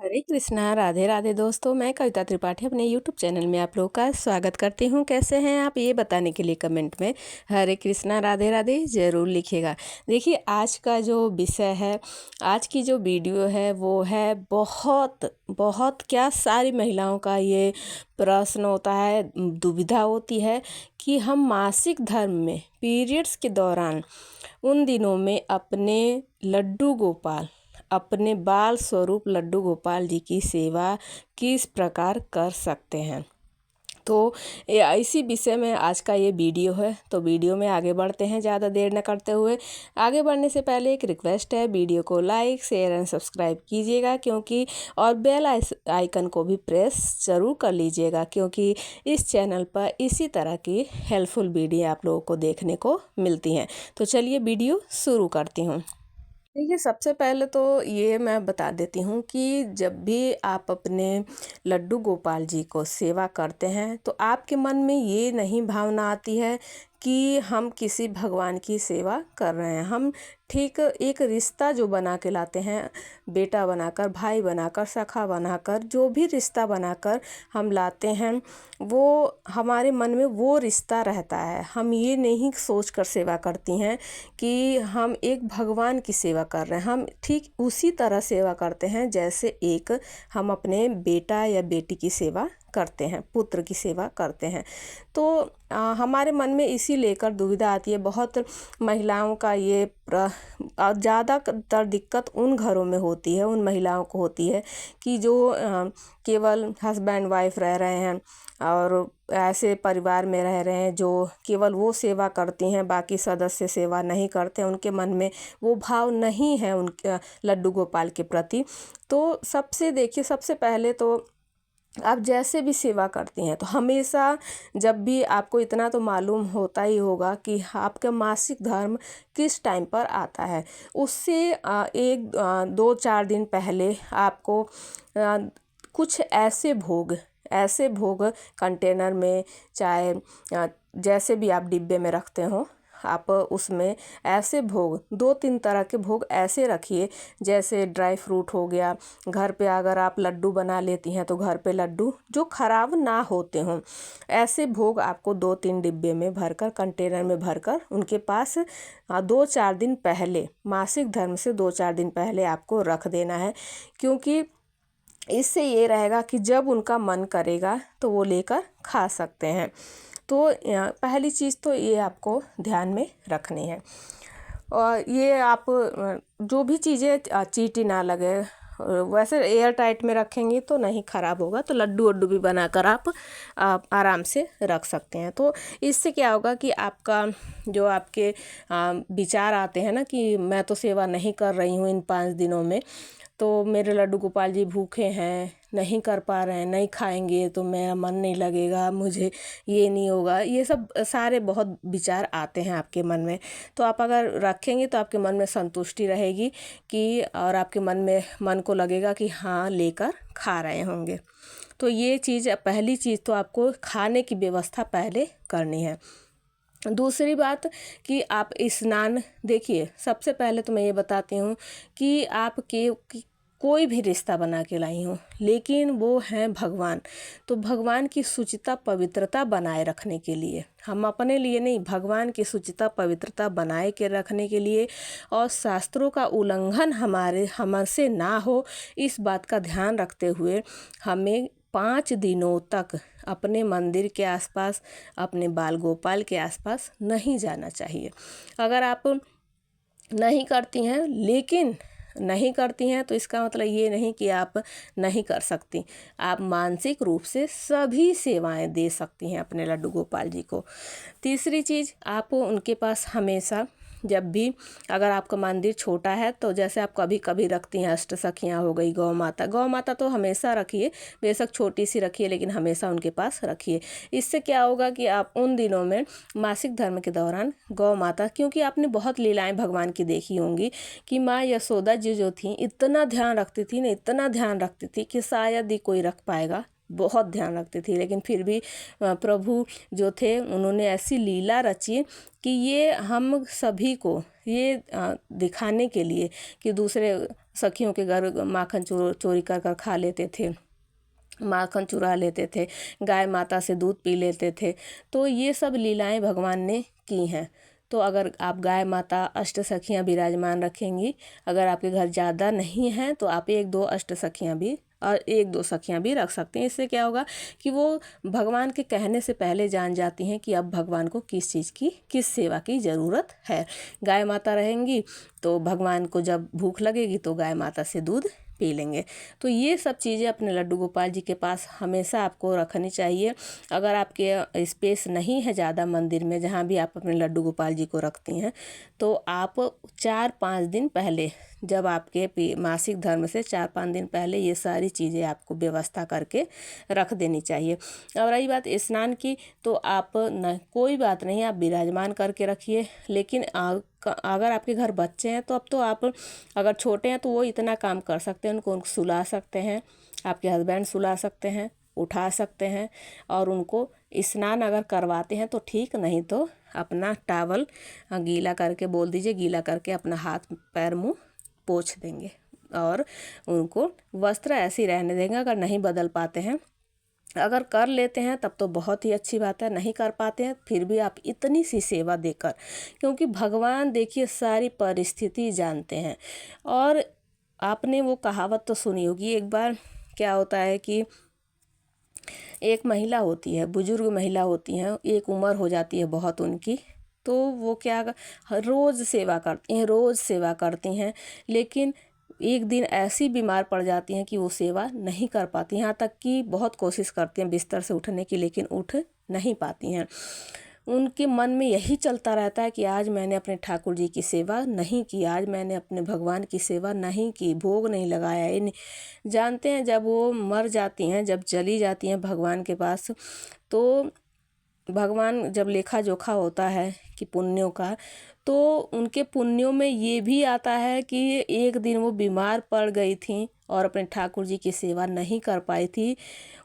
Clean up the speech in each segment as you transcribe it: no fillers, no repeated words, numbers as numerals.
हरे कृष्णा राधे राधे दोस्तों, मैं कविता त्रिपाठी अपने यूट्यूब चैनल में आप लोगों का स्वागत करती हूँ। कैसे हैं आप, ये बताने के लिए कमेंट में हरे कृष्णा राधे राधे ज़रूर लिखिएगा। देखिए, आज का जो विषय है, आज की जो वीडियो है वो है बहुत बहुत क्या सारी महिलाओं का ये प्रश्न होता है, दुविधा होती है कि हम मासिक धर्म में पीरियड्स के दौरान उन दिनों में अपने लड्डू गोपाल, अपने बाल स्वरूप लड्डू गोपाल जी की सेवा किस प्रकार कर सकते हैं। तो इसी विषय में आज का ये वीडियो है। तो वीडियो में आगे बढ़ते हैं, ज़्यादा देर न करते हुए। आगे बढ़ने से पहले एक रिक्वेस्ट है, वीडियो को लाइक शेयर एंड सब्सक्राइब कीजिएगा क्योंकि और बेल आइकन को भी प्रेस ज़रूर कर लीजिएगा क्योंकि इस चैनल पर इसी तरह की हेल्पफुल वीडियो आप लोगों को देखने को मिलती हैं। तो चलिए वीडियो शुरू करती हूँ। देखिए, सबसे पहले तो ये मैं बता देती हूँ कि जब भी आप अपने लड्डू गोपाल जी को सेवा करते हैं तो आपके मन में ये नहीं भावना आती है कि हम किसी भगवान की सेवा कर रहे हैं। हम ठीक एक रिश्ता जो बना के लाते हैं, बेटा बनाकर, भाई बनाकर, सखा बनाकर, जो भी रिश्ता बनाकर हम लाते हैं, वो हमारे मन में वो रिश्ता रहता है। हम ये नहीं सोच कर सेवा करती हैं कि हम एक भगवान की सेवा कर रहे हैं। हम ठीक उसी तरह सेवा करते हैं जैसे एक हम अपने बेटा या बेटी की सेवा करते हैं, पुत्र की सेवा करते हैं। तो हमारे मन में इसी लेकर दुविधा आती है। बहुत महिलाओं का ये ज़्यादातर दिक्कत उन घरों में होती है, उन महिलाओं को होती है कि जो केवल हस्बैंड वाइफ रह रहे हैं और ऐसे परिवार में रह रहे हैं जो केवल वो सेवा करती हैं, बाकी सदस्य सेवा नहीं करते। उनके मन में वो भाव नहीं है उनके लड्डू गोपाल के प्रति। तो सबसे पहले तो आप जैसे भी सेवा करती हैं तो हमेशा, जब भी आपको इतना तो मालूम होता ही होगा कि आपका मासिक धर्म किस टाइम पर आता है, उससे 2-4 दिन पहले आपको कुछ ऐसे भोग कंटेनर में, चाहे जैसे भी आप डिब्बे में रखते हो, आप उसमें ऐसे भोग 2-3 तरह के भोग ऐसे रखिए। जैसे ड्राई फ्रूट हो गया, घर पे अगर आप लड्डू बना लेती हैं तो घर पे लड्डू जो ख़राब ना होते हों, ऐसे भोग आपको 2-3 डिब्बे में भरकर, कंटेनर में भरकर उनके पास 2-4 दिन पहले, मासिक धर्म से 2-4 दिन पहले आपको रख देना है। क्योंकि इससे ये रहेगा कि जब उनका मन करेगा तो वो लेकर खा सकते हैं। तो पहली चीज़ तो ये आपको ध्यान में रखनी है। और ये आप जो भी चीज़ें चींटी ना लगे, वैसे एयर टाइट में रखेंगी तो नहीं ख़राब होगा। तो लड्डू वड्डू भी बनाकर आप आराम से रख सकते हैं। तो इससे क्या होगा कि आपका जो आपके विचार आते हैं ना कि मैं तो सेवा नहीं कर रही हूँ इन 5 दिनों में, तो मेरे लड्डू गोपाल जी भूखे हैं, नहीं कर पा रहे हैं, नहीं खाएंगे तो मेरा मन नहीं लगेगा, मुझे ये नहीं होगा, ये सब सारे बहुत विचार आते हैं आपके मन में। तो आप अगर रखेंगे तो आपके मन में संतुष्टि रहेगी कि, और आपके मन को लगेगा कि हाँ, लेकर खा रहे होंगे। तो ये चीज़, पहली चीज़ तो आपको खाने की व्यवस्था पहले करनी है। दूसरी बात कि आप स्नान, देखिए सबसे पहले तो मैं ये बताती हूँ कि कोई भी रिश्ता बना के लाई हूँ, लेकिन वो हैं भगवान। तो भगवान की शुचिता पवित्रता बनाए रखने के लिए, हम अपने लिए नहीं, भगवान की शुचिता पवित्रता बनाए के रखने के लिए और शास्त्रों का उल्लंघन हमसे ना हो, इस बात का ध्यान रखते हुए हमें 5 दिनों तक अपने मंदिर के आसपास, अपने बाल गोपाल के आसपास नहीं जाना चाहिए। अगर आप नहीं करती हैं तो इसका मतलब ये नहीं कि आप नहीं कर सकती। आप मानसिक रूप से सभी सेवाएं दे सकती हैं अपने लड्डू गोपाल जी को। तीसरी चीज़, आप उनके पास हमेशा, जब भी, अगर आपका मंदिर छोटा है तो जैसे आप कभी कभी रखती हैं, अष्ट सखियाँ हो गई, गौ माता तो हमेशा रखिए, बेशक छोटी सी रखिए लेकिन हमेशा उनके पास रखिए। इससे क्या होगा कि आप उन दिनों में मासिक धर्म के दौरान गौ माता, क्योंकि आपने बहुत लीलाएं भगवान की देखी होंगी कि माँ यशोदा जी जो थी, इतना ध्यान रखती थी कि शायद ही कोई रख पाएगा, बहुत ध्यान रखती थी। लेकिन फिर भी प्रभु जो थे, उन्होंने ऐसी लीला रची कि ये हम सभी को ये दिखाने के लिए कि दूसरे सखियों के घर माखन चोरी कर कर खा लेते थे, माखन चुरा लेते थे, गाय माता से दूध पी लेते थे। तो ये सब लीलाएं भगवान ने की हैं। तो अगर आप गाय माता अष्ट सखियाँ विराजमान रखेंगी, अगर आपके घर ज़्यादा नहीं हैं तो आप एक दो अष्ट सखियाँ भी और एक दो सखियाँ भी रख सकते हैं। इससे क्या होगा कि वो भगवान के कहने से पहले जान जाती हैं कि अब भगवान को किस चीज़ की, किस सेवा की ज़रूरत है। गाय माता रहेंगी तो भगवान को जब भूख लगेगी तो गाय माता से दूध पी लेंगे। तो ये सब चीज़ें अपने लड्डू गोपाल जी के पास हमेशा आपको रखनी चाहिए। अगर आपके स्पेस नहीं है ज़्यादा मंदिर में जहाँ भी आप अपने लड्डू गोपाल जी को रखती हैं, तो आप 4-5 दिन पहले, जब आपके मासिक धर्म से 4-5 दिन पहले ये सारी चीज़ें आपको व्यवस्था करके रख देनी चाहिए। और रही बात स्नान की, तो आप न, कोई बात नहीं, आप विराजमान करके रखिए। लेकिन अगर आपके घर बच्चे हैं तो अब तो आप, अगर छोटे हैं तो वो इतना काम कर सकते हैं, उनको सुला सकते हैं, आपके हस्बैंड सुला सकते हैं, उठा सकते हैं और उनको स्नान अगर करवाते हैं तो ठीक, नहीं तो अपना टावल गीला करके, बोल दीजिए गीला करके अपना हाथ पैर मुंह पोंछ देंगे और उनको वस्त्र ऐसे ही रहने देंगे। अगर नहीं बदल पाते हैं, अगर कर लेते हैं तब तो बहुत ही अच्छी बात है, नहीं कर पाते हैं फिर भी आप इतनी सी सेवा देकर, क्योंकि भगवान देखिए सारी परिस्थिति जानते हैं। और आपने वो कहावत तो सुनी होगी, एक बार क्या होता है कि एक महिला होती है, बुजुर्ग महिला होती हैं, एक उम्र हो जाती है बहुत उनकी, तो वो क्या रोज़ सेवा करती हैं, रोज़ सेवा करती हैं, लेकिन एक दिन ऐसी बीमार पड़ जाती हैं कि वो सेवा नहीं कर पाती, यहाँ तक कि बहुत कोशिश करती हैं बिस्तर से उठने की, लेकिन उठ नहीं पाती हैं। उनके मन में यही चलता रहता है कि आज मैंने अपने ठाकुर जी की सेवा नहीं की, आज मैंने अपने भगवान की सेवा नहीं की, भोग नहीं लगाया। ये नहीं जानते हैं, जब वो मर जाती हैं, जब चली जाती हैं भगवान के पास, तो भगवान जब लेखा जोखा होता है कि पुण्यों का, तो उनके पुण्यों में ये भी आता है कि एक दिन वो बीमार पड़ गई थी और अपने ठाकुर जी की सेवा नहीं कर पाई थी।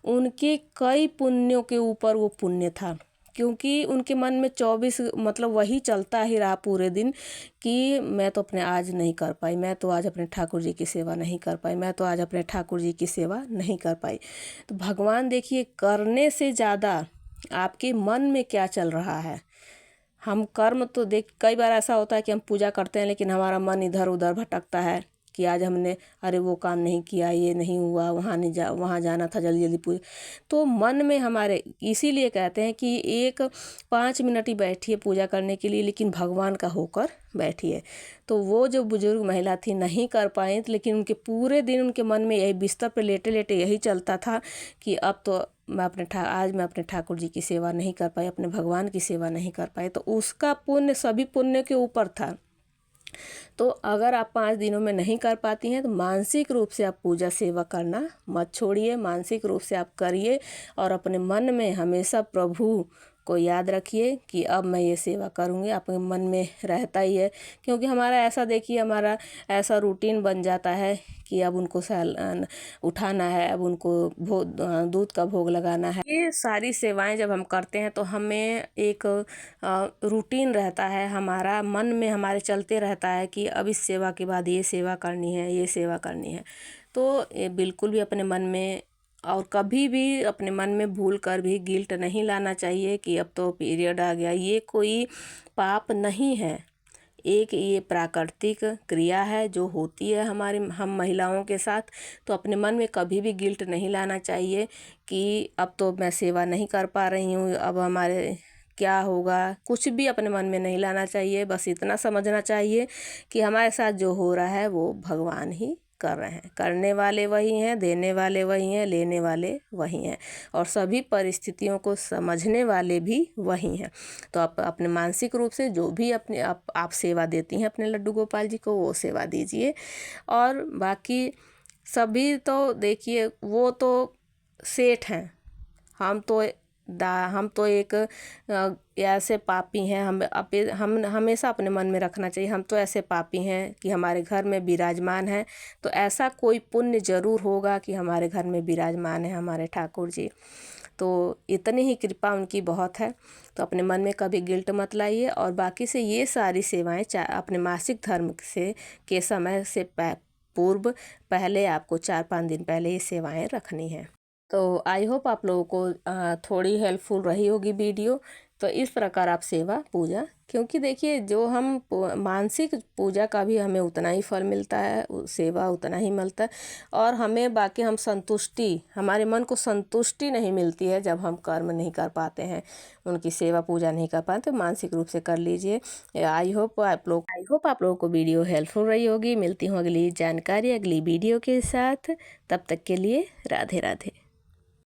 उनके कई पुण्यों के ऊपर वो पुण्य था, क्योंकि उनके मन में 24 मतलब वही चलता ही रहा पूरे दिन कि मैं तो अपने आज नहीं कर पाई, मैं तो आज अपने ठाकुर जी की सेवा नहीं कर पाई, मैं तो आज अपने ठाकुर जी की सेवा नहीं कर पाई। तो भगवान देखिए करने से ज़्यादा आपके मन में क्या चल रहा है। हम कर्म तो देख, कई बार ऐसा होता है कि हम पूजा करते हैं लेकिन हमारा मन इधर उधर भटकता है कि आज हमने अरे वो काम नहीं किया, ये नहीं हुआ, वहाँ जाना था, जल्दी जल्दी पूजा। तो मन में हमारे, इसीलिए कहते हैं कि एक 5 मिनट ही बैठिए पूजा करने के लिए, लेकिन भगवान का होकर बैठिए। तो वो जो बुजुर्ग महिला थी नहीं कर पाई, लेकिन उनके पूरे दिन उनके मन में यही, बिस्तर पर लेटे लेटे यही चलता था कि अब तो मैं आज मैं अपने ठाकुर जी की सेवा नहीं कर पाई, अपने भगवान की सेवा नहीं कर पाई। तो उसका पुण्य सभी पुण्य के ऊपर था। तो अगर आप 5 दिनों में नहीं कर पाती हैं तो मानसिक रूप से आप पूजा सेवा करना मत छोड़िए, मानसिक रूप से आप करिए और अपने मन में हमेशा प्रभु को याद रखिए कि अब मैं ये सेवा करूँगी। आपके मन में रहता ही है, क्योंकि हमारा ऐसा देखिए, हमारा ऐसा रूटीन बन जाता है कि अब उनको उठाना है, अब उनको दूध का भोग लगाना है। ये सारी सेवाएं जब हम करते हैं तो हमें एक रूटीन रहता है, हमारा मन में हमारे चलते रहता है कि अब इस सेवा के बाद ये सेवा करनी है, ये सेवा करनी है। तो ये बिल्कुल भी अपने मन में, और कभी भी अपने मन में भूल कर भी गिल्ट नहीं लाना चाहिए कि अब तो पीरियड आ गया। ये कोई पाप नहीं है, एक ये प्राकृतिक क्रिया है जो होती है हम महिलाओं के साथ। तो अपने मन में कभी भी गिल्ट नहीं लाना चाहिए कि अब तो मैं सेवा नहीं कर पा रही हूँ, अब हमारे क्या होगा, कुछ भी अपने मन में नहीं लाना चाहिए। बस इतना समझना चाहिए कि हमारे साथ जो हो रहा है वो भगवान ही कर रहे हैं, करने वाले वही हैं, देने वाले वही हैं, लेने वाले वही हैं, और सभी परिस्थितियों को समझने वाले भी वही हैं। तो आप अपने मानसिक रूप से जो भी अपने आप सेवा देती हैं अपने लड्डू गोपाल जी को, वो सेवा दीजिए। और बाकी सभी तो देखिए वो तो सेठ हैं, हम तो एक ऐसे पापी हैं। हम हमेशा अपने मन में रखना चाहिए, हम तो ऐसे पापी हैं कि हमारे घर में विराजमान है, तो ऐसा कोई पुण्य ज़रूर होगा कि हमारे घर में विराजमान है हमारे ठाकुर जी। तो इतनी ही कृपा उनकी बहुत है। तो अपने मन में कभी गिल्ट मत लाइए। और बाकी से ये सारी सेवाएं अपने मासिक धर्म से के समय से पूर्व पहले आपको 4-5 दिन पहले ये सेवाएं रखनी है। तो आई होप आप लोगों को थोड़ी हेल्पफुल रही होगी वीडियो। तो इस प्रकार आप सेवा पूजा, क्योंकि देखिए जो हम मानसिक पूजा का भी हमें उतना ही फल मिलता है, सेवा उतना ही मिलता है। और हमें बाकी हम संतुष्टि, हमारे मन को संतुष्टि नहीं मिलती है जब हम कर्म नहीं कर पाते हैं, उनकी सेवा पूजा नहीं कर पाते। तो मानसिक रूप से कर लीजिए। आई होप आप लोगों को वीडियो हेल्पफुल रही होगी। मिलती हूँ अगली जानकारी अगली वीडियो के साथ। तब तक के लिए राधे राधे।